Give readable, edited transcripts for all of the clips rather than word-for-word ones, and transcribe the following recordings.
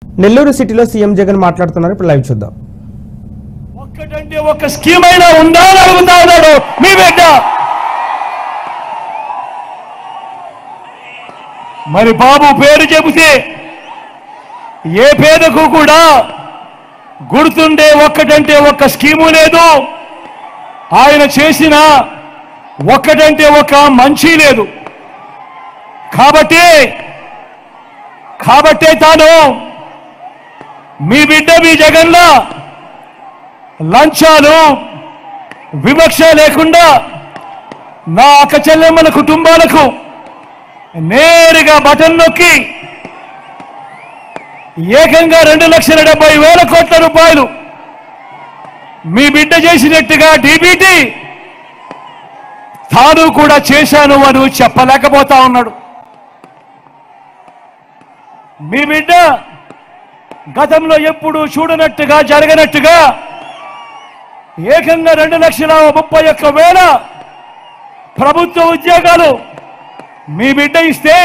నెల్లూరు సిటీలో సీఎం జగన్ మాట్లాడుతున్నారు. ఇప్పుడు లైవ్ చూద్దాం. ఒక్కటంటే ఒక్క స్కీమ్ అయినా ఉందా అని అడుగుతా ఉన్నాడు మీ బిడ్డ. మరి బాబు పేరు చెబితే ఏ పేదకు కూడా గుర్తుండే ఒక్కటంటే ఒక్క స్కీము లేదు. ఆయన చేసిన ఒక్కటంటే ఒక్క మంచి లేదు. కాబట్టే తాను మీ బిడ్డ మీ జగన్లా లంచాలు వివక్ష లేకుండా నా అక్క చెల్లెమ్మల కుటుంబాలకు నేరుగా బటన్ నొక్కి ఏకంగా 2,70,000 కోట్ల రూపాయలు మీ బిడ్డ చేసినట్టుగా డీబీటీ తాను కూడా చేశాను అని చెప్పలేకపోతా ఉన్నాడు. మీ బిడ్డ గతంలో ఎప్పుడు చూడనట్టుగా జరగనట్టుగా ఏకంగా 2,31,000 ప్రభుత్వ ఉద్యోగాలు మీ బిడ్డ ఇస్తే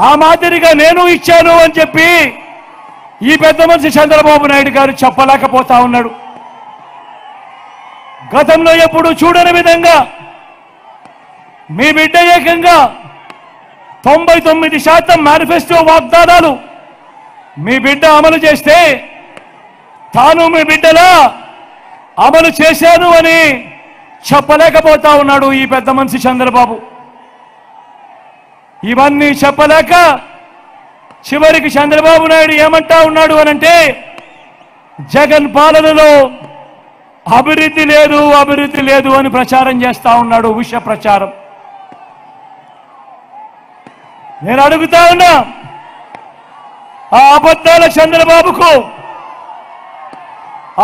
ఆ మాదిరిగా నేను ఇచ్చాను అని చెప్పి ఈ పెద్ద మనిషి చంద్రబాబు నాయుడు గారు చెప్పలేకపోతా ఉన్నాడు. గతంలో ఎప్పుడు చూడని విధంగా మీ బిడ్డ ఏకంగా 99% మేనిఫెస్టో వాగ్దానాలు మీ బిడ్డ అమలు చేస్తే తాను మీ బిడ్డలా అమలు చేశాను అని చెప్పలేకపోతా ఉన్నాడు ఈ పెద్ద మనిషి చంద్రబాబు. ఇవన్నీ చెప్పలేక చివరికి చంద్రబాబు నాయుడు ఏమంటా ఉన్నాడు అనంటే జగన్ పాలనలో అభివృద్ధి లేదు అని ప్రచారం చేస్తా ఉన్నాడు, విష ప్రచారం. నేను అడుగుతా ఉన్నా, ఆ అబద్ధాల చంద్రబాబుకు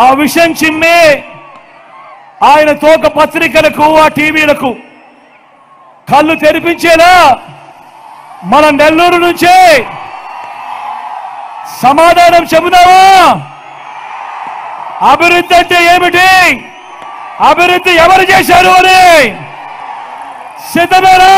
ఆ విషయం చిమ్మే ఆయన తోక పత్రికలకు ఆ టీవీలకు కళ్ళు తెరిపించేలా మన నెల్లూరు నుంచే సమాధానం చెబుదామా? అభివృద్ధి అంటే ఏమిటి, అభివృద్ధి ఎవరు చేశారు అని సిద్ధమేనా?